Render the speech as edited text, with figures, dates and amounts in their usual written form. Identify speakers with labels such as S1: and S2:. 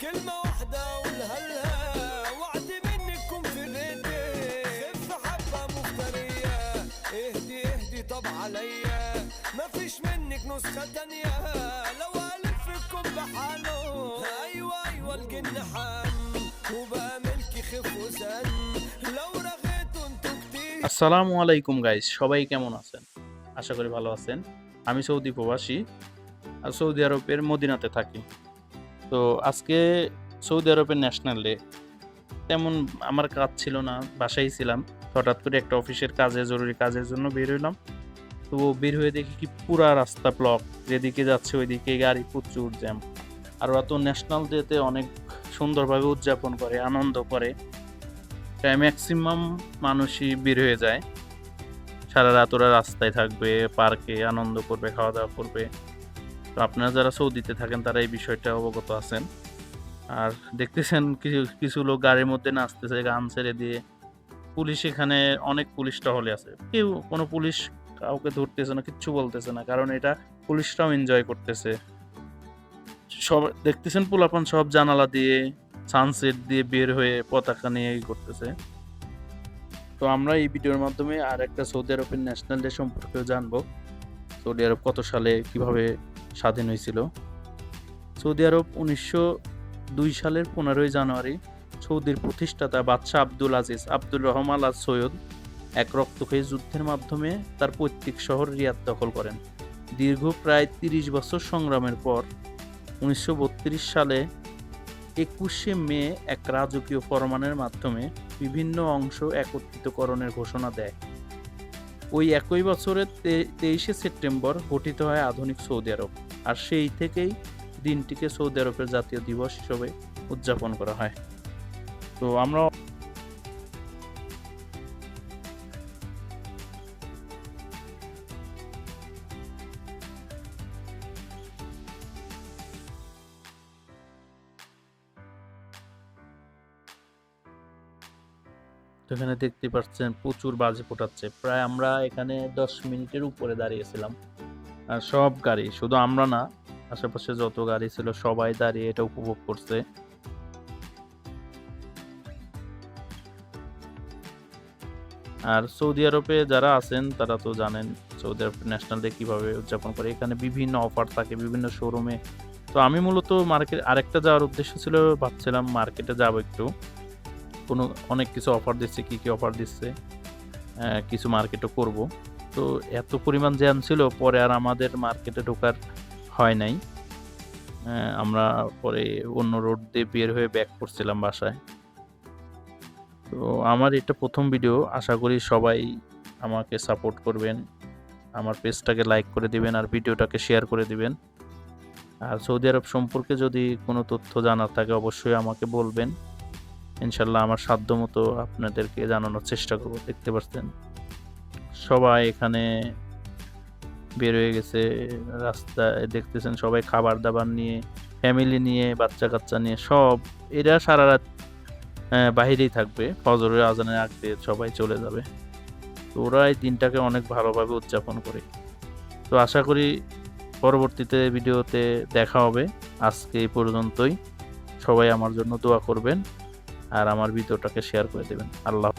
S1: كلمة واحدة أقولها لها، وعد منكم في بيتي، خف حبة مفترية، اهدي اهدي طب عليا، مفيش منك نسخة تانية، لو ألفكم بحاله، أيوة الجن حن، وبقى ملكي خف وسن، لو رغيتوا انتوا كتير।
S2: আসসালামু আলাইকুম গাইস, সবাই কেমন আছেন? আশা করি ভালো আছেন। আমি সৌদি প্রবাসী আর সৌদি আরবের মদিনাতে থাকি। তো আজকে সৌদি আরবের ন্যাশনাল ডে। তেমন আমার কাজ ছিল না, বাসায় ছিলাম। হঠাৎ করে একটা অফিসের কাজে, জরুরি কাজের জন্য বের হইলাম। তো বের হয়ে দেখি কি পুরা রাস্তা ব্লক, যেদিকে যাচ্ছে ওইদিকে গাড়ি, প্রচুর জ্যাম। আর ওরা তো ন্যাশনাল ডেতে অনেক সুন্দরভাবে উদযাপন করে, আনন্দ করে। প্রায় ম্যাক্সিমাম মানুষই বের হয়ে যায়, সারা রাত ওরা রাস্তায় থাকবে, পার্কে আনন্দ করবে, খাওয়া দাওয়া করবে। তো আপনারা যারা সৌদিতে থাকেন তারা এই বিষয়টা অবগত আছেন। আর দেখতেছেন কিছু কিছু লোক গাড়ির মধ্যে নাচতেছে গান ছেড়ে দিয়ে। পুলিশ এখানে অনেক পুলিশ টহলে আছে, কেউ কোনো পুলিশ কাউকে ধরতেছে না, কিচ্ছু বলতেছে না, কারণ এটা পুলিশরাও এনজয় করতেছে। সব দেখতেছেন পোলাপান সব জানালা দিয়ে, সানসেট দিয়ে বের হয়ে পতাকা নিয়ে করতেছে। তো আমরা এই ভিডিওর মাধ্যমে আর একটা সৌদি আরবের ন্যাশনাল ডে সম্পর্কেও জানবো। সৌদি আরব কত সালে কিভাবে স্বাধীন হয়েছিল। সৌদি আরব 1902 সালের 15ই জানুয়ারি সৌদির প্রতিষ্ঠাতা বাদশাহ আব্দুল আজিজ আব্দুর রহমান আল সৈয়দ এক রক্তক্ষয়ী যুদ্ধের মাধ্যমে তার পৈতৃক শহর রিয়াদ দখল করেন। দীর্ঘ প্রায় 30 বছর সংগ্রামের পর 1932 সালে 21শে মে এক রাজকীয় ফরমানের মাধ্যমে বিভিন্ন অংশ একত্রিতকরণের ঘোষণা দেয়। ওই একই বছরের 23শে সেপ্টেম্বর গঠিত হয় আধুনিক সৌদি আরব, আর সেই থেকেই দিনটিকে সৌদি আরবের জাতীয় দিবস হিসেবে উদযাপন করা হয়। তো আমরা এখানে দেখতে পাচ্ছেন প্রচুর বাজি ফোটাচ্ছে। প্রায় আমরা এখানে 10 মিনিটের উপরে দাঁড়িয়েছিলাম। আর সব গাড়ি, শুধু আমরা না, আশেপাশে যত গাড়ি ছিল সবাই দাঁড়িয়ে এটা উপভোগ করছে। আর সৌদি আরবে যারা আছেন তারা তো জানেন সৌদি আরব ন্যাশনাল ডে কিভাবে উদযাপন করে। এখানে বিভিন্ন অফার থাকে বিভিন্ন শোরুমে। তো আমি মূলত মার্কেট আরেকটা যাওয়ার উদ্দেশ্য ছিল, ভাবছিলাম মার্কেটে যাব একটু, অনেক কিছু অফার দিচ্ছে, কি অফার দিচ্ছে, কিছু মার্কেটও করব। তো এত পরিমাণ জ্যাম ছিল, পরে আর আমাদের মার্কেটে ঢোকার হয় নাই। আমরা পরে অন্য রোড দিয়ে বের হয়ে ব্যাক করছিলাম বাসায়। তো আমার এটা প্রথম ভিডিও, আশা করি সবাই আমাকে সাপোর্ট করবেন, আমার পেজটাকে লাইক করে দিবেন আর ভিডিওটাকে শেয়ার করে দিবেন। আর সৌদি আরব সম্পর্কে যদি কোনো তথ্য জানার থাকে অবশ্যই আমাকে বলবেন, ইনশাল্লাহ আমার সাধ্যমতো আপনাদেরকে জানানোর চেষ্টা করব। দেখতে পাচ্ছেন সবাই এখানে বের হয়ে গেছে রাস্তায়, দেখতেছেন সবাই খাবার দাবার নিয়ে, ফ্যামিলি নিয়ে, বাচ্চা কাচ্চা নিয়ে, সব এরা সারা রাত বাহিরেই থাকবে, ফজরের আজানের আগে সবাই চলে যাবে। তো ওরা এই দিনটাকে অনেক ভালোভাবে উদযাপন করে। তো আশা করি পরবর্তীতে ভিডিওতে দেখা হবে। আজকে এই পর্যন্তই। সবাই আমার জন্য দোয়া করবেন আর আমার ভিডিওটাকে শেয়ার করে দেবেন। আল্লাহ।